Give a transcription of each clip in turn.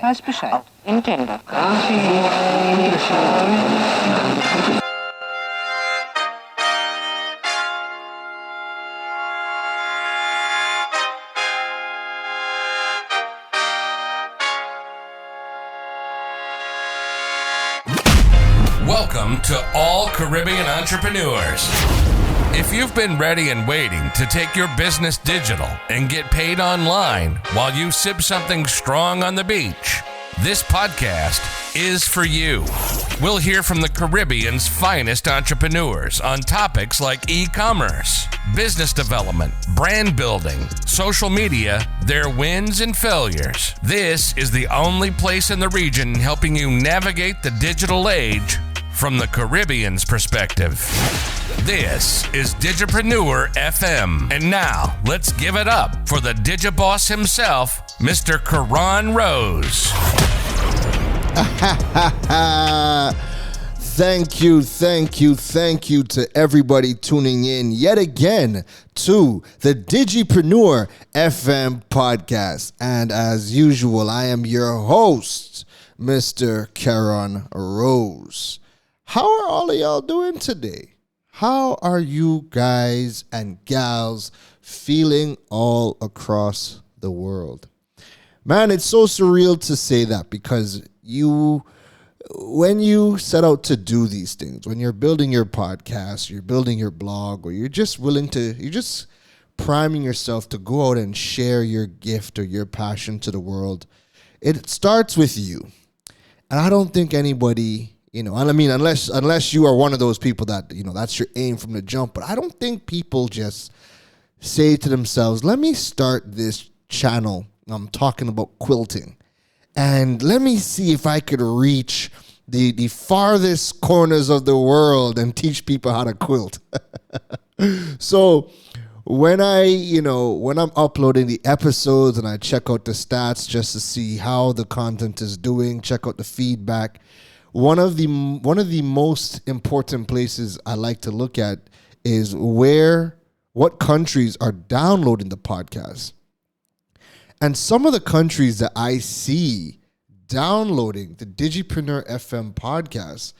weiß Bescheid. Entiendo. Welcome to all Caribbean entrepreneurs. If you've been ready and waiting to take your business digital and get paid online while you sip something strong on the beach, this podcast is for you. We'll hear from the Caribbean's finest entrepreneurs on topics like e-commerce, business development, brand building, social media, their wins and failures. This is the only place in the region helping you navigate the digital age from the Caribbean's perspective. This is Digipreneur FM. And now, let's give it up for the Digiboss himself, Mr. Karan Rose. Thank you to everybody tuning in yet again to the Digipreneur FM podcast. And as usual, I am your host, Mr. Karan Rose. How are all of y'all doing today? How are you guys and gals feeling all across the world? Man, it's so surreal to say that because when you set out to do these things, when you're building your podcast, you're building your blog, or you're just priming yourself to go out and share your gift or your passion to the world, it starts with you. And I don't think anybody, unless you are one of those people that, that's your aim from the jump. But I don't think people just say to themselves, let me start this channel. I'm talking about quilting. And let me see if I could reach the farthest corners of the world and teach people how to quilt. So when I'm uploading the episodes and I check out the stats just to see how the content is doing, check out the feedback, one of the most important places I like to look at is what countries are downloading the podcast. And some of the countries that I see downloading the Digipreneur FM podcast,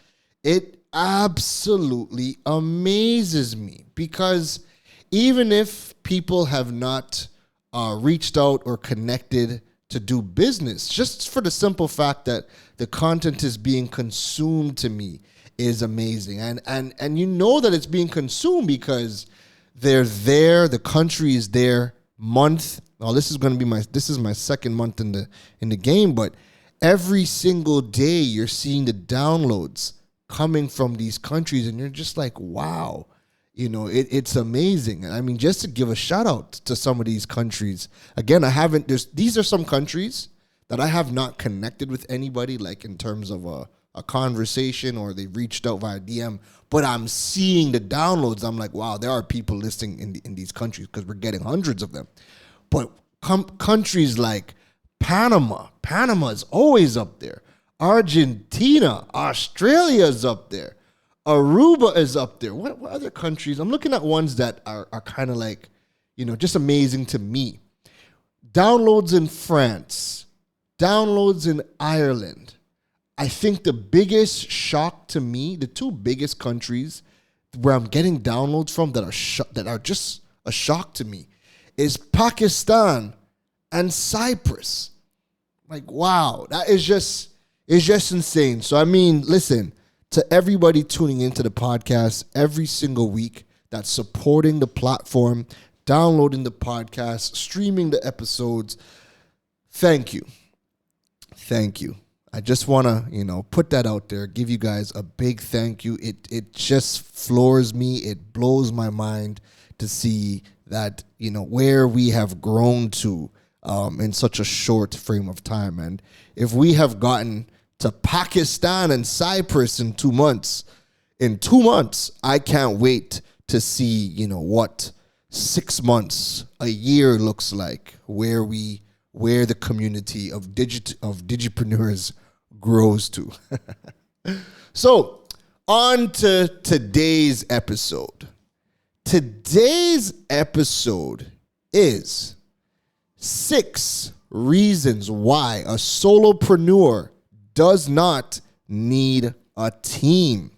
it absolutely amazes me, because even if people have not reached out or connected to do business, just for the simple fact that the content is being consumed to me is amazing. And you know that it's being consumed because they're there, the country is there month. Now this is my second month in the game, but every single day you're seeing the downloads coming from these countries, and you're just like, wow, it's amazing. And I mean, just to give a shout out to some of these countries. Again, these are some countries that I have not connected with anybody, like in terms of a conversation, or they've reached out via DM, but I'm seeing the downloads. I'm like, wow, there are people listening in these countries, because we're getting hundreds of them. But countries like Panama is always up there. Argentina, Australia is up there. Aruba is up there. What other countries? I'm looking at ones that are kind of like, just amazing to me. Downloads in France. Downloads in Ireland. I think the biggest shock to me, the two biggest countries where I'm getting downloads from that are just a shock to me, is Pakistan and Cyprus. Like, wow, it's just insane. So, I mean, listen, to everybody tuning into the podcast every single week that's supporting the platform, downloading the podcast, streaming the episodes, thank you. I just want to, put that out there, give you guys a big thank you. It just floors me. It blows my mind to see that, where we have grown to in such a short frame of time. And if we have gotten to Pakistan and Cyprus in 2 months, I can't wait to see, what 6 months, a year looks like, where the community of digipreneurs grows to. So, on to today's episode. Today's episode is 6 reasons why a solopreneur does not need a team.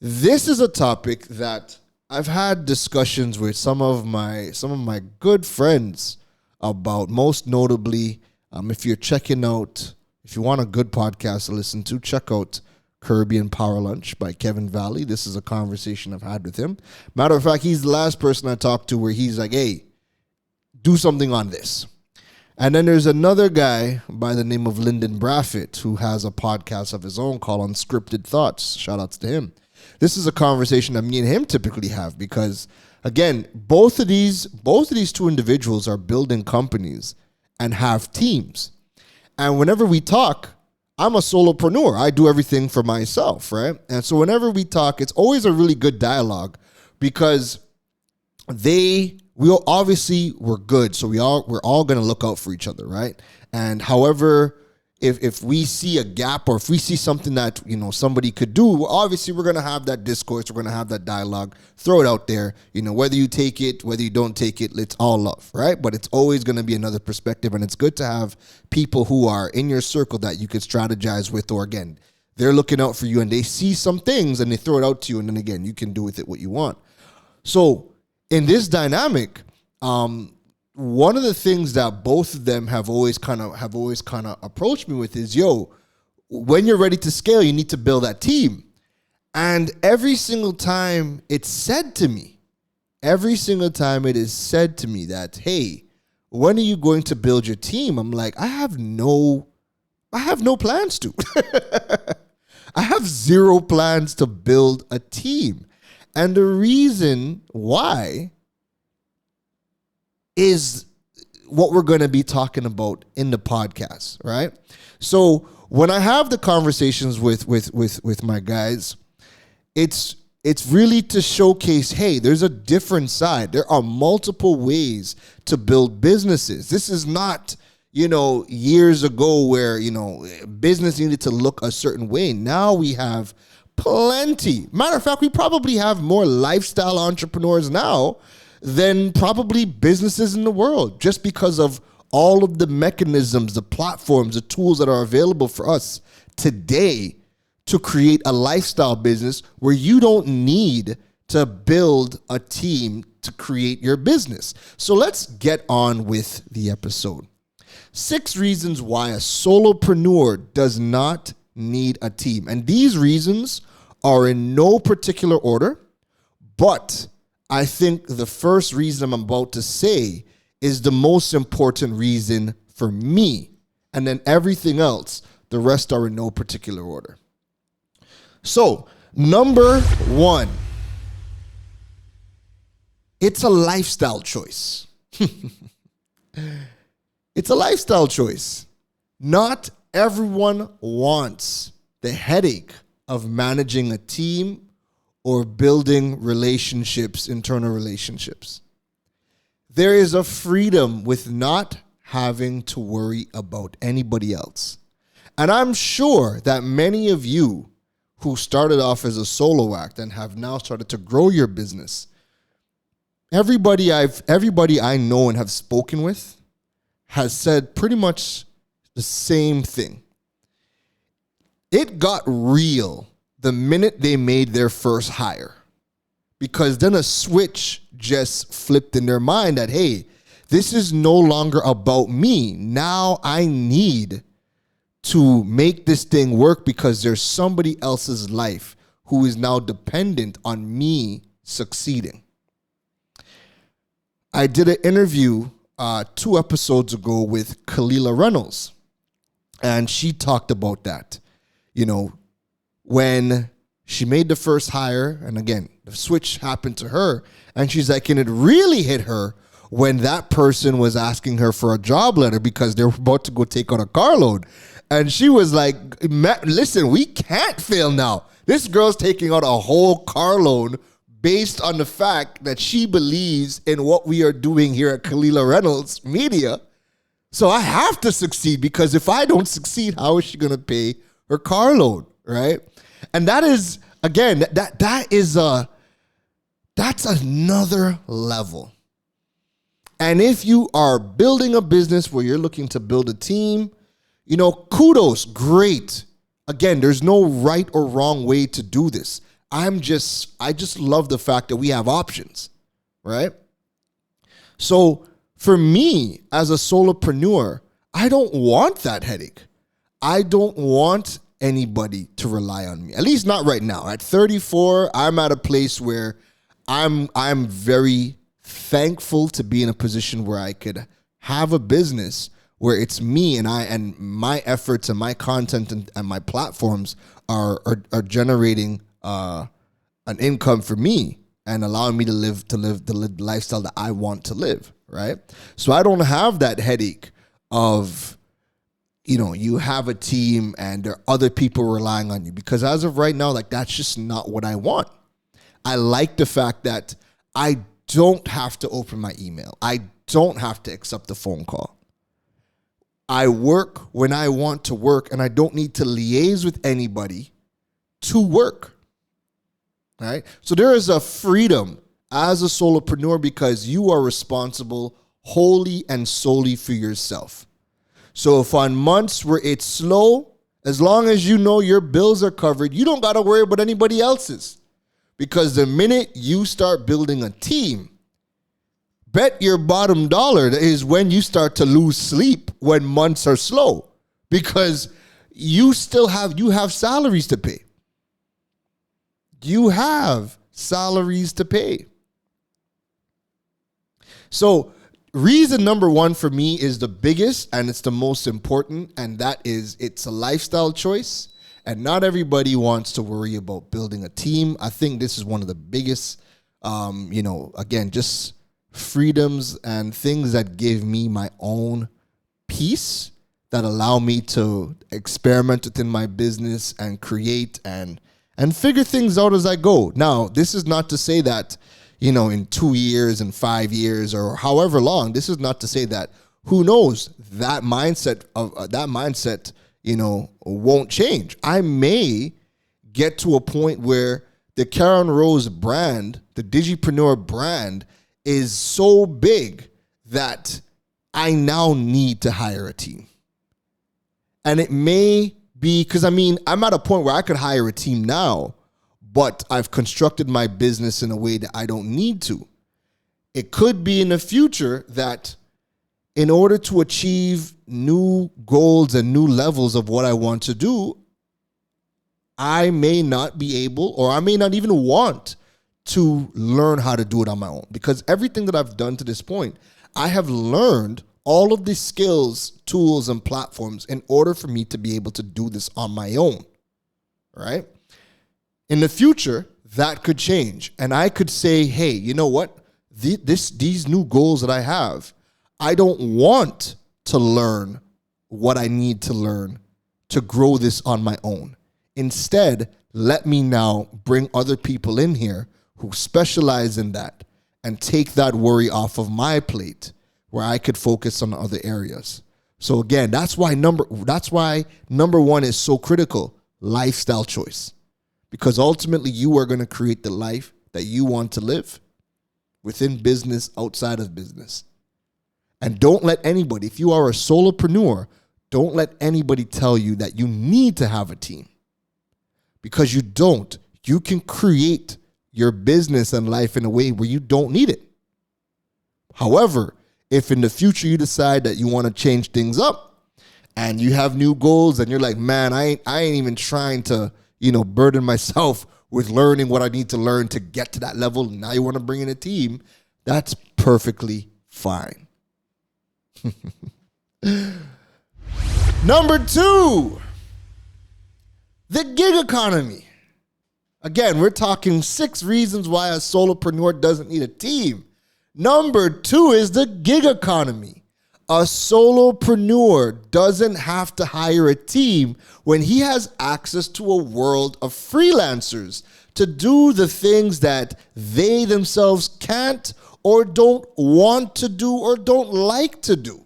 This is a topic that I've had discussions with some of my good friends about. Most notably, if you want a good podcast to listen to, check out Caribbean Power Lunch by Kevin Valley. This is a conversation I've had with him. Matter of fact, he's the last person I talked to where he's like, hey, do something on this. And then there's another guy by the name of Lyndon Braffett who has a podcast of his own called Unscripted Thoughts. Shout outs to him. This is a conversation that me and him typically have because, again, both of these two individuals are building companies and have teams. And whenever we talk, I'm a solopreneur. I do everything for myself, right? And so whenever we talk, it's always a really good dialogue because we're good. So we're all going to look out for each other, right? And however, if we see a gap or if we see something that, somebody could do, obviously we're going to have that discourse. We're going to have that dialogue, throw it out there, whether you take it, whether you don't take it, it's all love, right? But it's always going to be another perspective. And it's good to have people who are in your circle that you could strategize with, or again, they're looking out for you and they see some things and they throw it out to you. And then again, you can do with it what you want. So in this dynamic, one of the things that both of them have always kind of approached me with is, when you're ready to scale, you need to build that team. And every single time it is said to me that, hey, when are you going to build your team? I'm like, I have no plans to. I have zero plans to build a team. And the reason why is what we're going to be talking about in the podcast, right? So when I have the conversations with my guys, it's really to showcase, hey, there's a different side. There are multiple ways to build businesses. This is not, years ago where, business needed to look a certain way. Now we have plenty. Matter of fact, we probably have more lifestyle entrepreneurs now than probably businesses in the world, just because of all of the mechanisms, the platforms, the tools that are available for us today to create a lifestyle business where you don't need to build a team to create your business. So let's get on with the episode. 6 reasons why a solopreneur does not need a team. And these reasons are in no particular order, but I think the first reason I'm about to say is the most important reason for me. And then everything else, the rest are in no particular order. So, number 1, it's a lifestyle choice. It's a lifestyle choice. Not everyone wants the headache of managing a team or building relationships, internal relationships. There is a freedom with not having to worry about anybody else. And I'm sure that many of you who started off as a solo act and have now started to grow your business, everybody I know and have spoken with has said pretty much the same thing. It got real the minute they made their first hire, because then a switch just flipped in their mind that, hey, this is no longer about me. Now I need to make this thing work because there's somebody else's life who is now dependent on me succeeding. I did an interview 2 episodes ago with Kalila Reynolds, and she talked about that. When she made the first hire, and again, the switch happened to her, and she's like, and it really hit her when that person was asking her for a job letter because they were about to go take out a car loan. And she was like, listen, we can't fail now. This girl's taking out a whole car loan based on the fact that she believes in what we are doing here at Kalila Reynolds Media. So I have to succeed, because if I don't succeed, how is she going to pay her car loan, right? And that is, again, that's another level. And if you are building a business where you're looking to build a team, kudos, great. Again, there's no right or wrong way to do this. I just love the fact that we have options, right? So for me as a solopreneur, I don't want that headache. I don't want anybody to rely on me, at least not right now. At 34, I'm at a place where I'm very thankful to be in a position where I could have a business where it's me and my efforts and my content and my platforms are generating an income for me and allowing me to live the lifestyle that I want to live, right? So I don't have that headache of, you have a team and there are other people relying on you, because as of right now, like, that's just not what I want. I like the fact that I don't have to open my email. I don't have to accept a phone call. I work when I want to work, and I don't need to liaise with anybody to work. All right? So there is a freedom as a solopreneur because you are responsible wholly and solely for yourself. So if on months where it's slow, as long as you know your bills are covered, you don't got to worry about anybody else's. Because the minute you start building a team, bet your bottom dollar is when you start to lose sleep when months are slow, because you have salaries to pay. You have salaries to pay. So reason number one for me is the biggest and it's the most important, and that is it's a lifestyle choice. And not everybody wants to worry about building a team. I think this is one of the biggest, again, just freedoms and things that give me my own peace, that allow me to experiment within my business and create and figure things out as I go. Now, this is not to say that, in 2 years and 5 years or however long, this is not to say that, who knows, that mindset won't change. I may get to a point where the Karen Rose brand, the Digipreneur brand, is so big that I now need to hire a team. And it may be, because I'm at a point where I could hire a team now, but I've constructed my business in a way that I don't need to. It could be in the future that in order to achieve new goals and new levels of what I want to do, I may not be able, or I may not even want to learn how to do it on my own. Because everything that I've done to this point, I have learned all of the skills, tools, and platforms in order for me to be able to do this on my own, right? In the future, that could change. And I could say, hey, you know what? These new goals that I have, I don't want to learn what I need to learn to grow this on my own. Instead, let me now bring other people in here who specialize in that and take that worry off of my plate where I could focus on other areas. So again, that's why number one is so critical, lifestyle choice. Because ultimately you are going to create the life that you want to live within business, outside of business. And don't let anybody, if you are a solopreneur, don't let anybody tell you that you need to have a team. Because you don't. You can create your business and life in a way where you don't need it. However, if in the future you decide that you want to change things up and you have new goals and you're like, man, I ain't even trying to, burden myself with learning what I need to learn to get to that level. Now you want to bring in a team. That's perfectly fine. Number 2, the gig economy. Again, we're talking 6 reasons why a solopreneur doesn't need a team. Number 2 is the gig economy. A solopreneur doesn't have to hire a team when he has access to a world of freelancers to do the things that they themselves can't or don't want to do or don't like to do.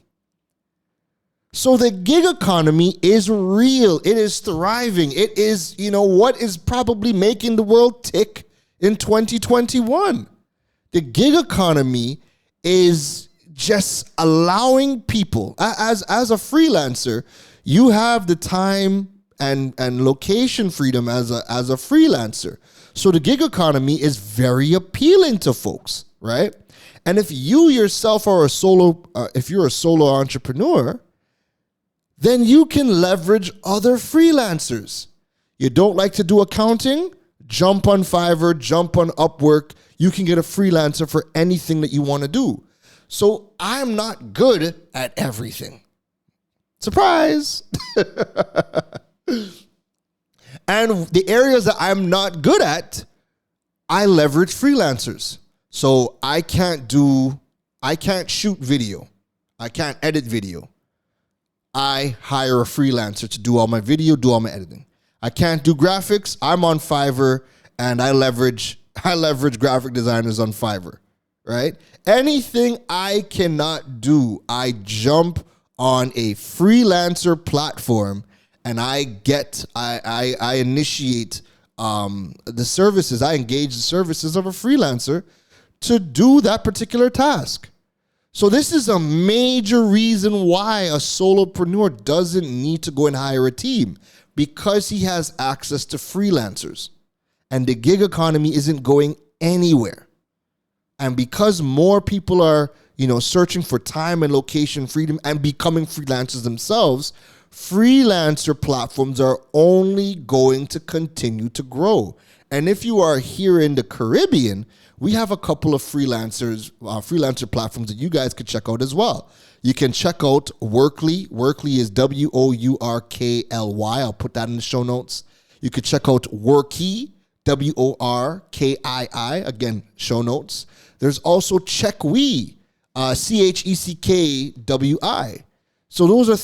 So the gig economy is real. It is thriving. It is, what is probably making the world tick in 2021. The gig economy is just allowing people, as a freelancer, you have the time and location freedom as a freelancer. So the gig economy is very appealing to folks, right? And if you yourself are if you're a solo entrepreneur, then you can leverage other freelancers. You don't like to do accounting? Jump on Fiverr, jump on Upwork. You can get a freelancer for anything that you want to do. So I'm not good at everything. Surprise. And the areas that I'm not good at, I leverage freelancers. So I can't shoot video. I can't edit video. I hire a freelancer to do all my video, do all my editing. I can't do graphics. I'm on Fiverr, and I leverage graphic designers on Fiverr, right? Anything I cannot do, I jump on a freelancer platform, and I initiate the services. I engage the services of a freelancer to do that particular task. So this is a major reason why a solopreneur doesn't need to go and hire a team, because he has access to freelancers. And the gig economy isn't going anywhere. And because more people are, searching for time and location freedom and becoming freelancers themselves, freelancer platforms are only going to continue to grow. And if you are here in the Caribbean, we have a couple of freelancer platforms that you guys could check out as well. You can check out Workly. Workly is Wourkly. I'll put that in the show notes. You could check out Workii, Workii. Again, show notes. There's also Checkwi, Checkwi. So those are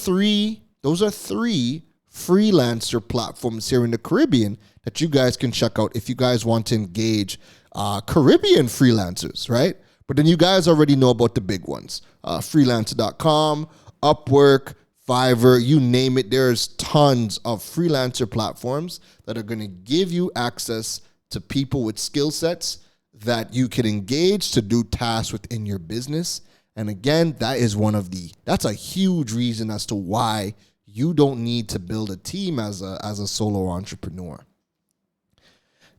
three freelancer platforms here in the Caribbean that you guys can check out if you guys want to engage Caribbean freelancers, right? But then you guys already know about the big ones. Freelancer.com, Upwork, Fiverr, you name it. There's tons of freelancer platforms that are going to give you access to people with skill sets that you can engage to do tasks within your business. And again, that's a huge reason as to why you don't need to build a team as a solo entrepreneur.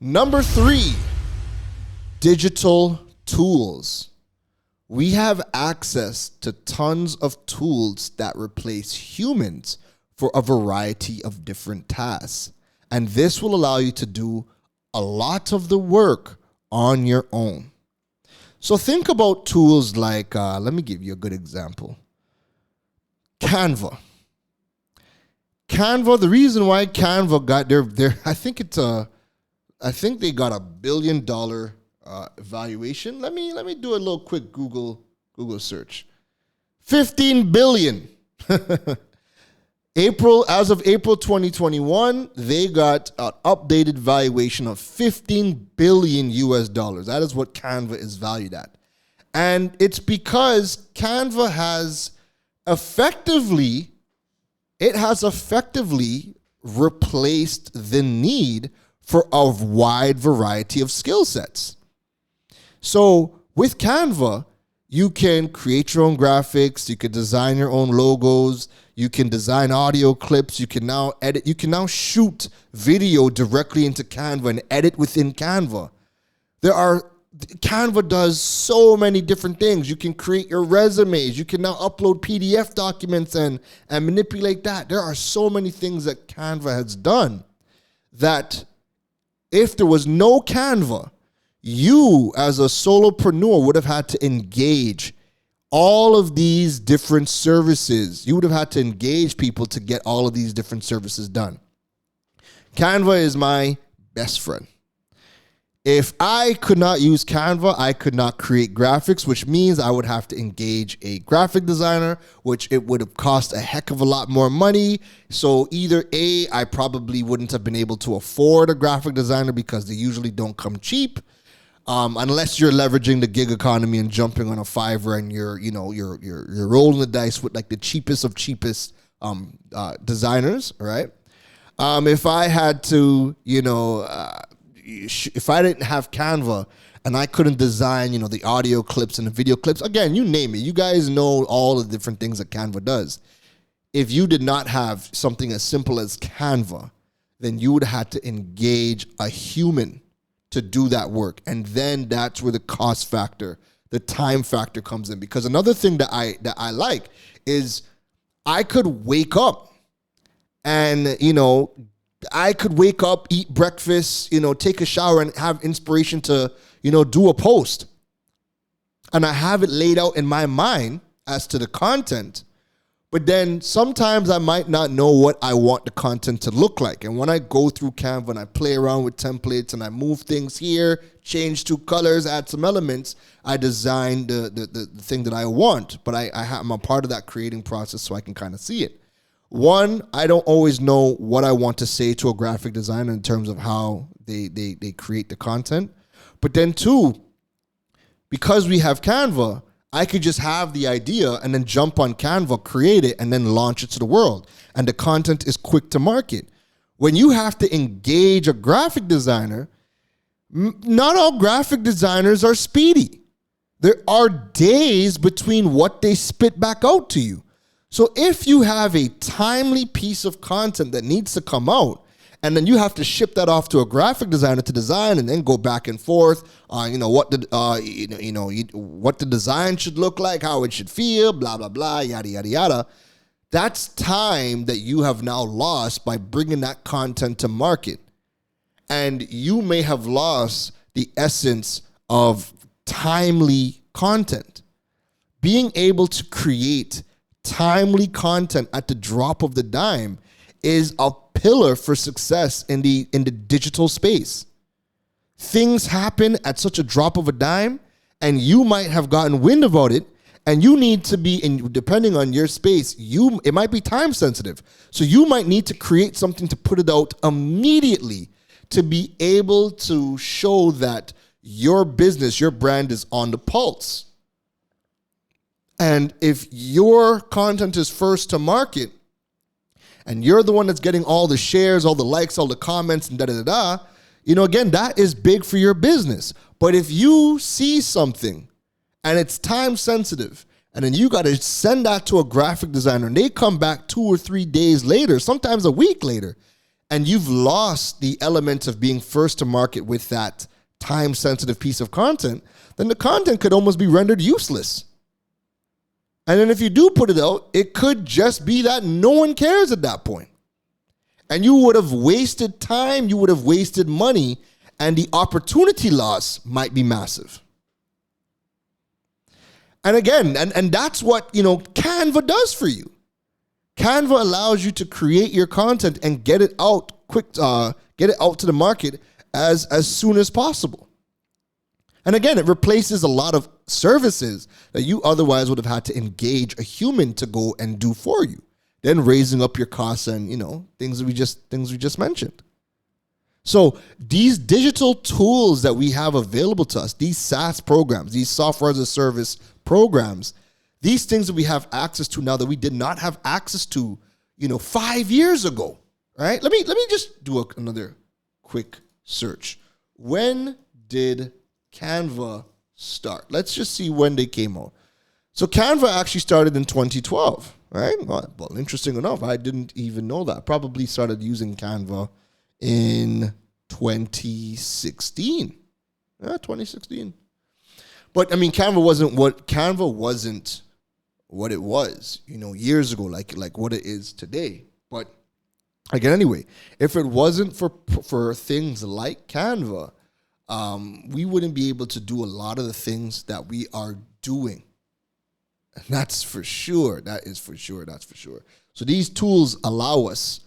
Number 3, digital tools. We have access to tons of tools that replace humans for a variety of different tasks. And this will allow you to do a lot of the work on your own. So think about tools like, let me give you a good example. Canva. The reason why Canva got their I think they got $1 billion valuation. Let me do a little quick Google search. 15 billion. As of April 2021, they got an updated valuation of $15 billion US. That is what Canva is valued at. And it's because Canva has effectively replaced the need for a wide variety of skill sets. So with Canva, you can create your own graphics, you can design your own logos, you can design audio clips, you can now edit, you can now shoot video directly into Canva and edit within Canva. Canva does so many different things. You can create your resumes, you can now upload PDF documents and manipulate that. There are so many things that Canva has done that if there was no Canva, you as a solopreneur would have had to engage all of these different services. You would have had to engage people to get all of these different services done. Canva is my best friend. If I could not use Canva, I could not create graphics, which means I would have to engage a graphic designer, which it would have cost a heck of a lot more money. So either A, I probably wouldn't have been able to afford a graphic designer because they usually don't come cheap. Unless you're leveraging the gig economy and jumping on a Fiverr and you're rolling the dice with like the cheapest of cheapest designers, right? If I had to, if I didn't have Canva and I couldn't design, the audio clips and the video clips. Again, you name it. You guys know all the different things that Canva does. If you did not have something as simple as Canva, then you would have to engage a human to do that work. And then that's where the cost factor, the time factor comes in. Because another thing that I like is I could wake up and, eat breakfast, take a shower and have inspiration to, do a post. And I have it laid out in my mind as to the content. But then sometimes I might not know what I want the content to look like. And when I go through Canva and I play around with templates and I move things here, change 2 colors, add some elements, I design the thing that I want. But I'm a part of that creating process so I can kind of see it. One, I don't always know what I want to say to a graphic designer in terms of how they create the content. But then 2, because we have Canva, I could just have the idea and then jump on Canva, create it, and then launch it to the world. And the content is quick to market. When you have to engage a graphic designer, not all graphic designers are speedy. There are days between what they spit back out to you. So if you have a timely piece of content that needs to come out, and then you have to ship that off to a graphic designer to design, and then go back and forth on what the design should look like, how it should feel, blah blah blah, yada yada yada. That's time that you have now lost by bringing that content to market, and you may have lost the essence of timely content. Being able to create timely content at the drop of the dime is a pillar for success in the digital space. Things happen at such a drop of a dime, and you might have gotten wind about it, and you need to be depending on your space, it might be time sensitive. So you might need to create something to put it out immediately to be able to show that your business, your brand is on the pulse. And if your content is first to market, and you're the one that's getting all the shares, all the likes, all the comments, and da-da-da-da, again, that is big for your business. But if you see something and it's time sensitive, and then you got to send that to a graphic designer, and they come back 2 or 3 days later, sometimes a week later, and you've lost the element of being first to market with that time sensitive piece of content, then the content could almost be rendered useless. And then if you do put it out, it could just be that no one cares at that point. And you would have wasted time, you would have wasted money, and the opportunity loss might be massive. And again, and that's what, Canva does for you. Canva allows you to create your content and get it out get it out to the market as soon as possible. And again, it replaces a lot of services that you otherwise would have had to engage a human to go and do for you. Then raising up your costs and, things we just mentioned. So these digital tools that we have available to us, these SaaS programs, these software as a service programs, these things that we have access to now that we did not have access to, 5 years ago, right? Let me just do another quick search. When did Canva start? Let's just see when they came out. So Canva actually started in 2012, right? Well, interesting enough, I didn't even know that. Probably started using Canva in 2016. Yeah, 2016. But I mean, Canva wasn't what it was, years ago, like what it is today. But again, anyway, if it wasn't for things like Canva, we wouldn't be able to do a lot of the things that we are doing. And that's for sure. That's for sure. So these tools allow us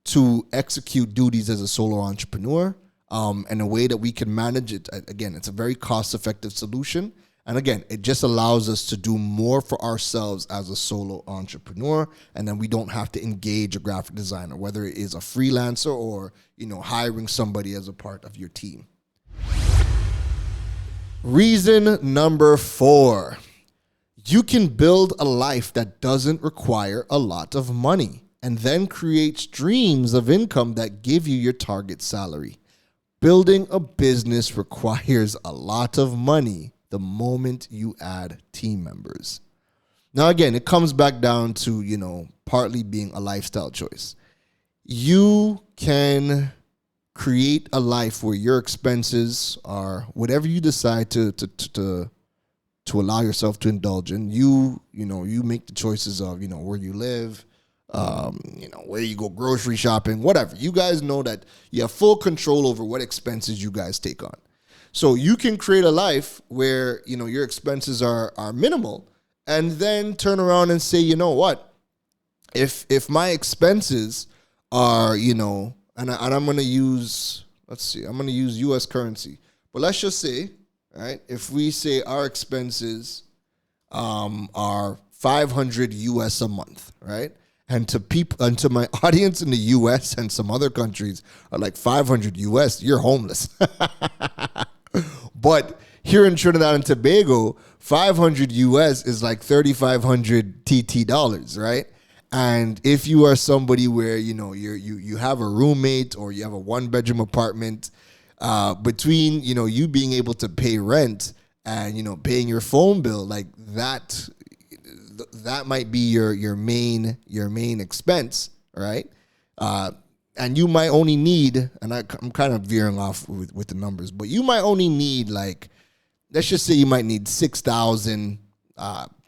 to execute duties as a solo entrepreneur in a way that we can manage it. Again, it's a very cost-effective solution. And again, it just allows us to do more for ourselves as a solo entrepreneur. And then we don't have to engage a graphic designer, whether it is a freelancer or, hiring somebody as a part of your team. Reason number 4, you can build a life that doesn't require a lot of money and then create streams of income that give you your target salary. building a business requires a lot of money the moment you add team members. Now, again, it comes back down to, partly being a lifestyle choice. You can create a life where your expenses are whatever you decide to allow yourself to indulge in. You make the choices of, where you live, where you go grocery shopping, whatever. You guys know that you have full control over what expenses you guys take on. So you can create a life where, your expenses are minimal, and then turn around and say, you know what? If my expenses are, and I'm going to use, I'm going to use U.S. currency. But let's just say, right, if we say our expenses are 500 US a month, right? And to my audience in the US and some other countries are like 500 US, you're homeless. But here in Trinidad and Tobago, 500 US is like 3,500 TT dollars, right? And if you are somebody where, you have a roommate or you have a 1-bedroom apartment, between, you being able to pay rent and, paying your phone bill, like that might be your main expense, right? And you might only need, and I'm kind of veering off with the numbers, but you might only need, like, let's just say you might need 6,000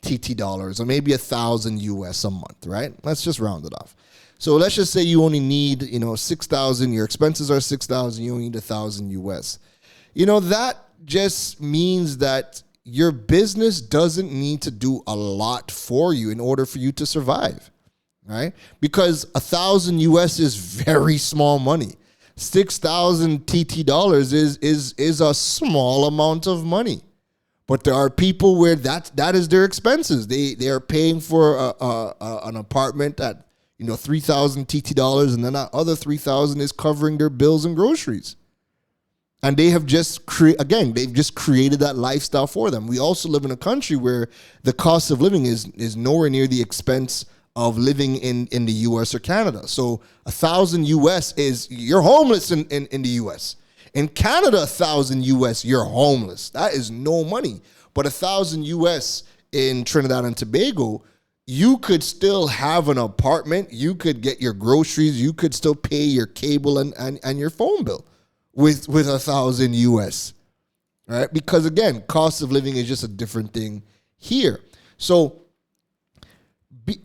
TT dollars, or maybe 1,000 US a month, right? Let's just round it off. So let's just say you only need, 6,000. Your expenses are 6,000. You only need 1,000 US. That just means that your business doesn't need to do a lot for you in order for you to survive, right? Because 1,000 US is very small money. 6,000 TT dollars is a small amount of money. But there are people where that is their expenses. They are paying for an apartment at 3,000 TT dollars, and then that other 3,000 is covering their bills and groceries. And they have just created that lifestyle for them. We also live in a country where the cost of living is nowhere near the expense of living in the US or Canada. So 1,000 US is, you're homeless in the US. In Canada, 1,000 US, you're homeless. That is no money. But 1,000 US in Trinidad and Tobago, you could still have an apartment. You could get your groceries. You could still pay your cable and your phone bill with 1,000 US, right? Because again, cost of living is just a different thing here. So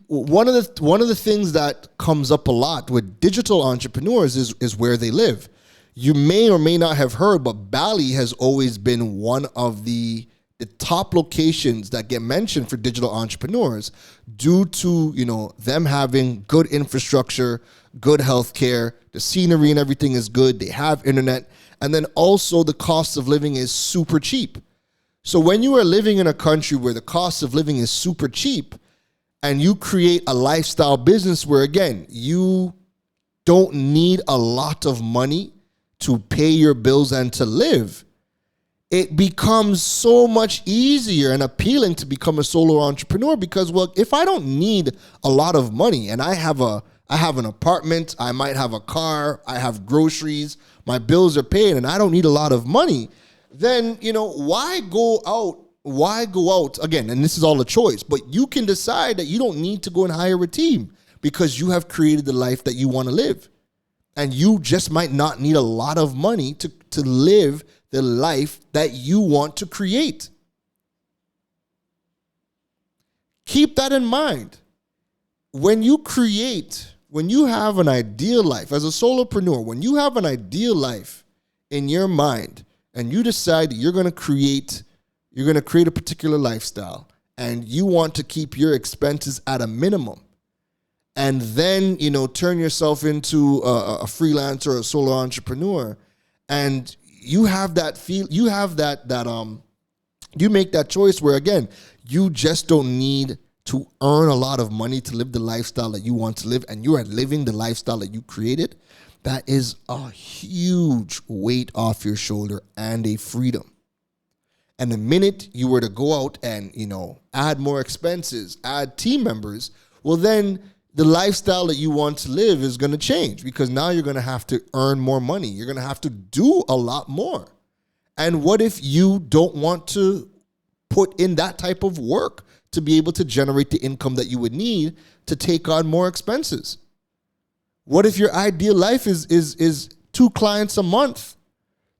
one of the things that comes up a lot with digital entrepreneurs is where they live. You may or may not have heard, but Bali has always been one of the top locations that get mentioned for digital entrepreneurs due to, them having good infrastructure, good healthcare, the scenery and everything is good. They have internet. And then also the cost of living is super cheap. So when you are living in a country where the cost of living is super cheap and you create a lifestyle business where, again, you don't need a lot of money to pay your bills and to live, it becomes so much easier and appealing to become a solo entrepreneur because, well, if I don't need a lot of money and I have an apartment, I might have a car, I have groceries, my bills are paid, and I don't need a lot of money, then, why go out? Why go out? Again, and this is all a choice, but you can decide that you don't need to go and hire a team because you have created the life that you want to live. And you just might not need a lot of money to live the life that you want to create. Keep that in mind. When you have an ideal life as a solopreneur, when you have an ideal life in your mind and you decide you're going to create a particular lifestyle and you want to keep your expenses at a minimum, and then, turn yourself into a freelancer or a solo entrepreneur, and you have you make that choice where, again, you just don't need to earn a lot of money to live the lifestyle that you want to live, and you are living the lifestyle that you created. That is a huge weight off your shoulder and a freedom. And the minute you were to go out and, add more expenses, add team members, well, then the lifestyle that you want to live is going to change, because now you're going to have to earn more money. You're going to have to do a lot more. And what if you don't want to put in that type of work to be able to generate the income that you would need to take on more expenses? What if your ideal life is 2 clients a month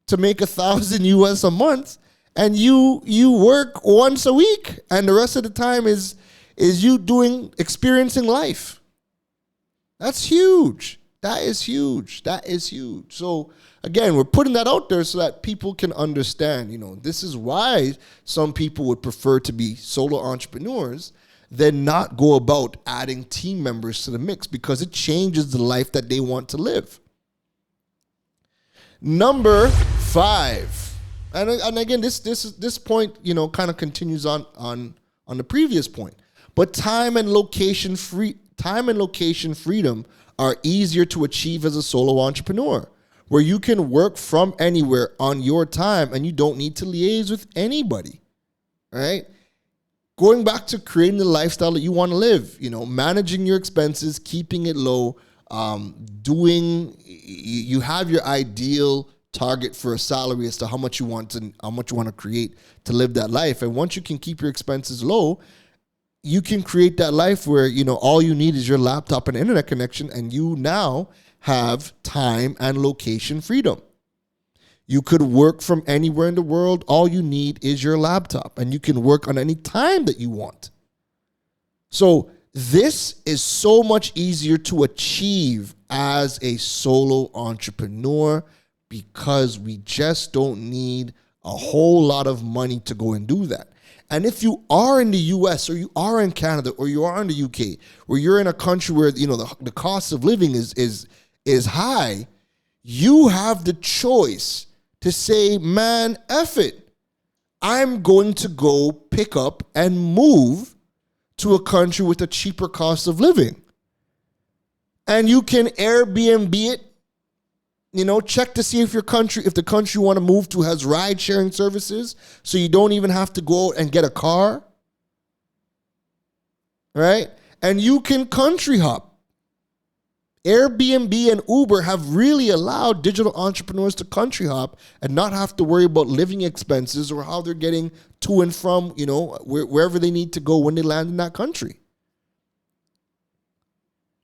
to make $1,000 a month, and you work once a week and the rest of the time is you experiencing life? That's huge. That is huge. That is huge. So again, we're putting that out there so that people can understand, this is why some people would prefer to be solo entrepreneurs than not go about adding team members to the mix, because it changes the life that they want to live. Number 5. And again, this point, kind of continues on the previous point. But time and location freedom are easier to achieve as a solo entrepreneur, where you can work from anywhere on your time and you don't need to liaise with anybody. All right? Going back to creating the lifestyle that you want to live, managing your expenses, keeping it low, you have your ideal target for a salary as to how much you want to create to live that life. And once you can keep your expenses low, you can create that life where, all you need is your laptop and internet connection, and you now have time and location freedom. You could work from anywhere in the world. All you need is your laptop, and you can work on any time that you want. So this is so much easier to achieve as a solo entrepreneur, because we just don't need a whole lot of money to go and do that. And if you are in the US, or you are in Canada, or you are in the UK, where you're in a country where the cost of living is high, you have the choice to say, man, F it. I'm going to go pick up and move to a country with a cheaper cost of living. And you can Airbnb it. Check to see if the country you want to move to has ride sharing services, so you don't even have to go out and get a car. Right? And you can country hop. Airbnb and Uber have really allowed digital entrepreneurs to country hop and not have to worry about living expenses or how they're getting to and from, wherever they need to go when they land in that country.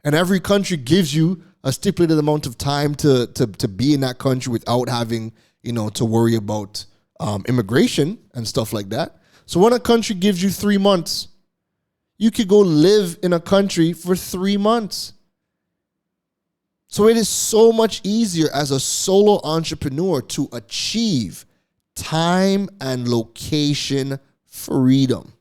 And every country gives you a stipulated amount of time to be in that country without having, to worry about immigration and stuff like that. So when a country gives you 3 months, you could go live in a country for 3 months. So it is so much easier as a solo entrepreneur to achieve time and location freedom.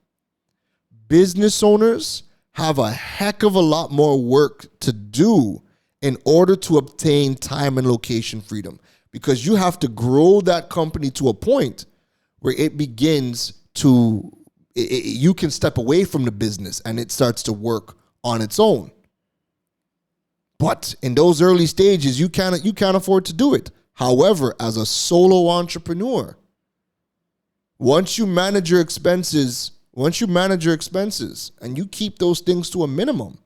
Business owners have a heck of a lot more work to do in order to obtain time and location freedom, because you have to grow that company to a point where it begins to, you can step away from the business and it starts to work on its own. But in those early stages, you can't afford to do it. However, as a solo entrepreneur, once you manage your expenses and you keep those things to a minimum,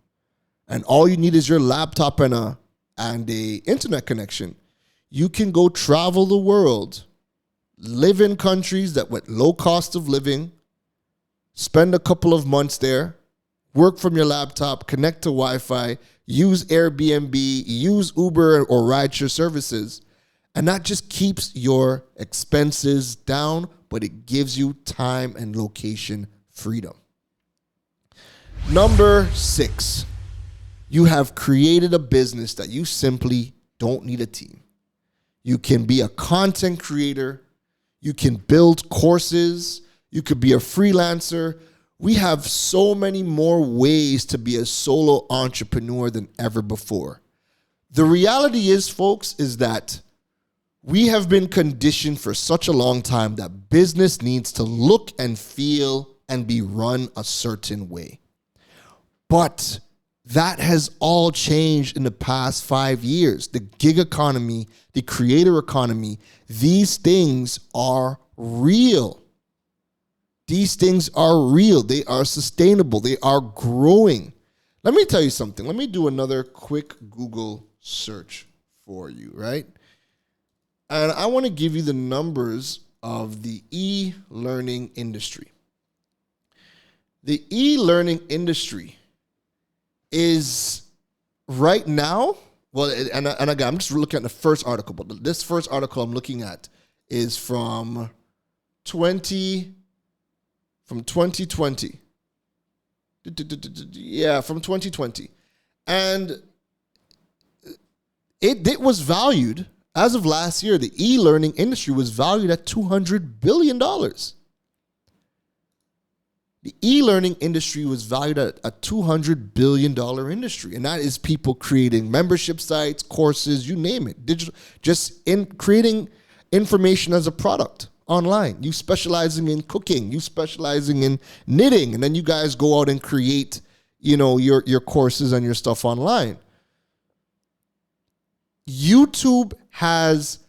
and all you need is your laptop and a internet connection, you can go travel the world, live in countries that with low cost of living, spend a couple of months there, work from your laptop, connect to Wi-Fi, use Airbnb, use Uber or rideshare services, and that just keeps your expenses down, but it gives you time and location freedom. Number 6, you have created a business that you simply don't need a team. You can be a content creator. You can build courses. You could be a freelancer. We have so many more ways to be a solo entrepreneur than ever before. The reality is, folks, is that we have been conditioned for such a long time that business needs to look and feel and be run a certain way. But that has all changed in the past 5 years. The gig economy, the creator economy, these things are real. These things are real. They are sustainable. They are growing. Let me tell you something. Let me do another quick Google search for you, right? And I want to give you the numbers of the e-learning industry. The e-learning industry is right now, well, and again, I'm just looking at the first article, but this first article I'm looking at is from 2020. Yeah, from 2020. And it was valued, as of last year, the e-learning industry was valued at $200 billion. The e-learning industry was valued at a $200 billion industry. And that is people creating membership sites, courses, you name it. Digital, just in creating information as a product online. You specializing in cooking, you specializing in knitting, and then you guys go out and create, your courses and your stuff online. YouTube has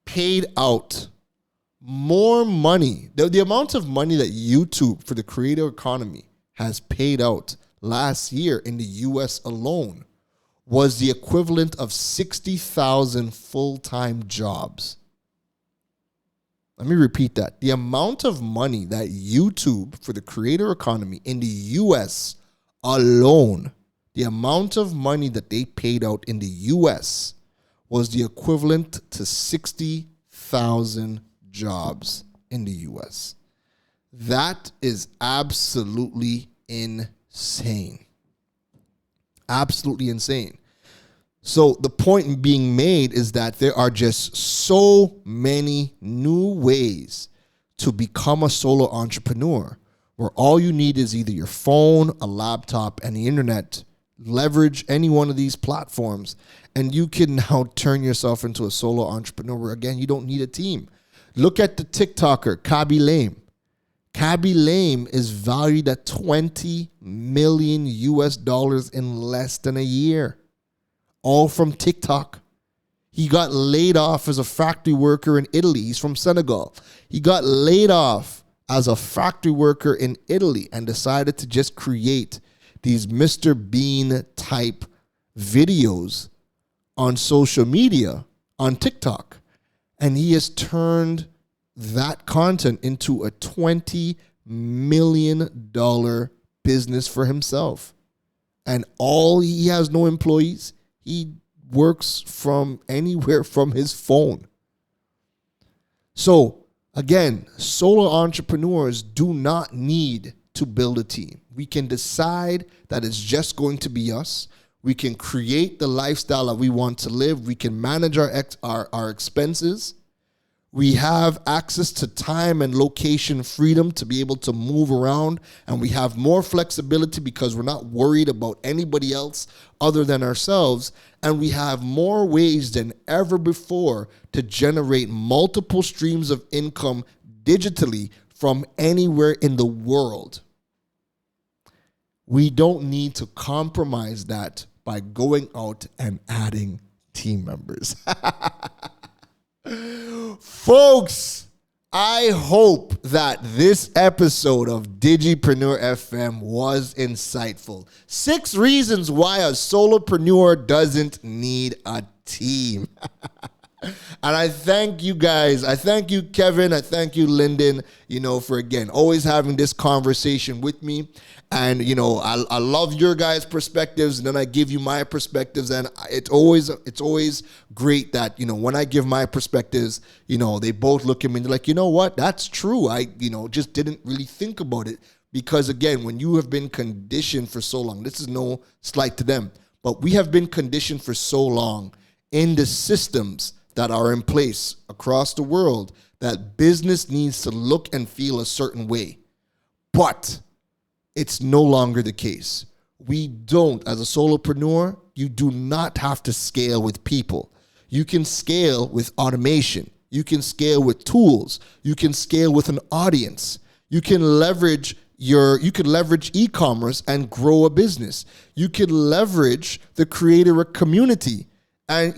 paid out more money. The amount of money that YouTube for the creator economy has paid out last year in the US alone was the equivalent of 60,000 full-time jobs. Let me repeat that. The amount of money that YouTube for the creator economy in the US alone, the amount of money that they paid out in the US was the equivalent to 60,000 jobs in the US. That is absolutely insane. Absolutely insane. So the point being made is that there are just so many new ways to become a solo entrepreneur, where all you need is either your phone, a laptop, and the internet. Leverage any one of these platforms, and you can now turn yourself into a solo entrepreneur where, again, you don't need a team. Look at the TikToker, Kaby Lame. Kaby Lame is valued at $20 million US in less than a year. All from TikTok. He got laid off as a factory worker in Italy. He's from Senegal. He got laid off as a factory worker in Italy and decided to just create these Mr. Bean type videos on social media, on TikTok. And he has turned that content into a $20 million business for himself. And he has no employees. He works from anywhere from his phone. So again, solo entrepreneurs do not need to build a team. We can decide that it's just going to be us. We can create the lifestyle that we want to live. We can manage our expenses. We have access to time and location freedom to be able to move around, and we have more flexibility because we're not worried about anybody else other than ourselves, and we have more ways than ever before to generate multiple streams of income digitally from anywhere in the world. We don't need to compromise that by going out and adding team members. Folks, I hope that this episode of Digipreneur FM was insightful. 6 reasons why a solopreneur doesn't need a team. And I thank you guys. I thank you, Kevin. I thank you, Lyndon, for, again, always having this conversation with me. And, I love your guys' perspectives, and then I give you my perspectives. And it's always great that, when I give my perspectives, they both look at me and they're like, you know what? That's true. I, just didn't really think about it. Because, again, when you have been conditioned for so long, this is no slight to them, but we have been conditioned for so long in the systems that are in place across the world that business needs to look and feel a certain way. But it's no longer the case. We don't, as a solopreneur, you do not have to scale with people. You can scale with automation. You can scale with tools. You can scale with an audience. You can leverage e-commerce and grow a business. You can leverage the creator community and,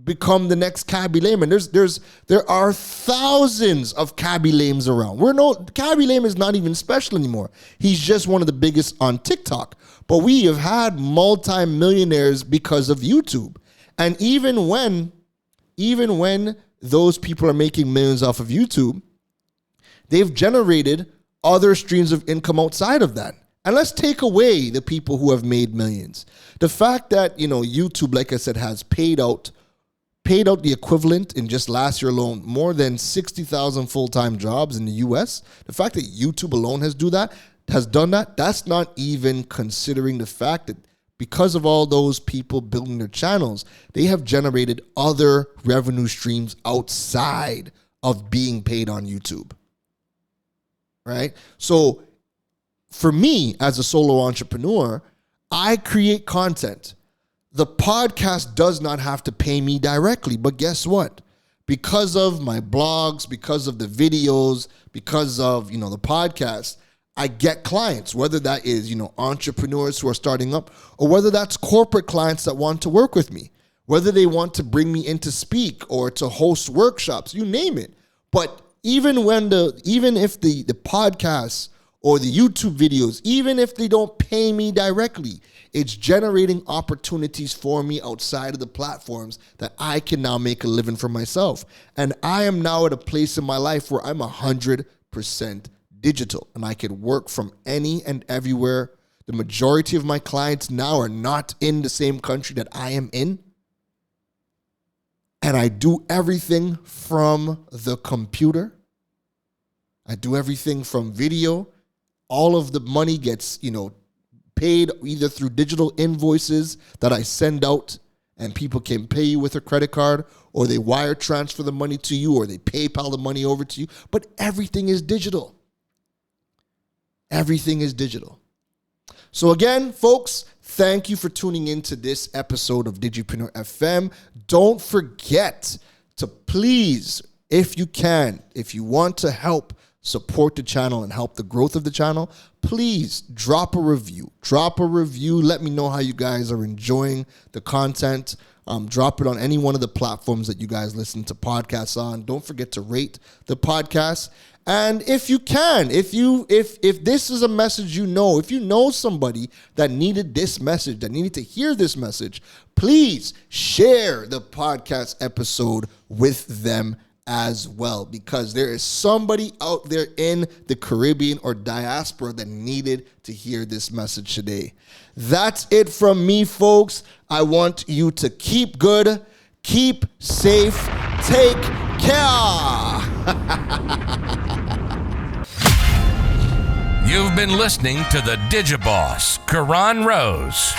become the next Cabby Lame. And there are thousands of Cabby Lames around. Cabby Lame is not even special anymore. He's just one of the biggest on TikTok. But we have had multi-millionaires because of YouTube. And even when those people are making millions off of YouTube, they've generated other streams of income outside of that. And let's take away the people who have made millions. The fact that, YouTube, like I said, has paid out the equivalent in just last year alone, more than 60,000 full-time jobs in the US. The fact that YouTube alone has done that, that's not even considering the fact that because of all those people building their channels, they have generated other revenue streams outside of being paid on YouTube. Right? So for me, as a solo entrepreneur, I create content. The podcast does not have to pay me directly, but guess what? Because of my blogs, because of the videos, because of, the podcast, I get clients, whether that is, entrepreneurs who are starting up, or whether that's corporate clients that want to work with me, whether they want to bring me in to speak or to host workshops, you name it. But even if the podcasts or the YouTube videos, even if they don't pay me directly, it's generating opportunities for me outside of the platforms that I can now make a living for myself. And I am now at a place in my life where I'm 100% digital and I can work from any and everywhere. The majority of my clients now are not in the same country that I am in. And I do everything from the computer. I do everything from video. All of the money gets, paid either through digital invoices that I send out and people can pay you with a credit card, or they wire transfer the money to you, or they PayPal the money over to you. But everything is digital. Everything is digital. So again, folks, thank you for tuning in to this episode of Digipreneur FM. Don't forget to please, if you want to help support the channel and help the growth of the channel, please drop a review. Let me know how you guys are enjoying the content. Drop it on any one of the platforms that you guys listen to podcasts on. Don't forget to rate the podcast. And if you can, if this is a message if you know somebody that needed this message, that needed to hear this message, please share the podcast episode with them as well, because there is somebody out there in the Caribbean or diaspora that needed to hear this message today. That's it from me, folks. I want you to keep good, keep safe, take care. You've been listening to the Digiboss, Karan Rose.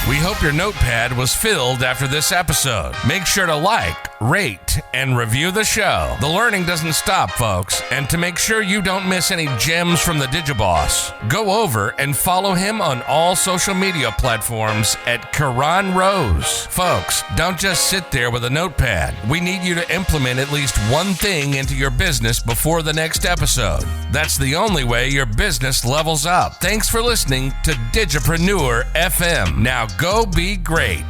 We hope your notepad was filled after this episode. Make sure to like, rate, and review the show. The learning doesn't stop, folks. And to make sure you don't miss any gems from the Digiboss, go over and follow him on all social media platforms at Karan Rose. Folks, don't just sit there with a notepad. We need you to implement at least one thing into your business before the next episode. That's the only way your business levels up. Thanks for listening to Digipreneur FM. Now go be great.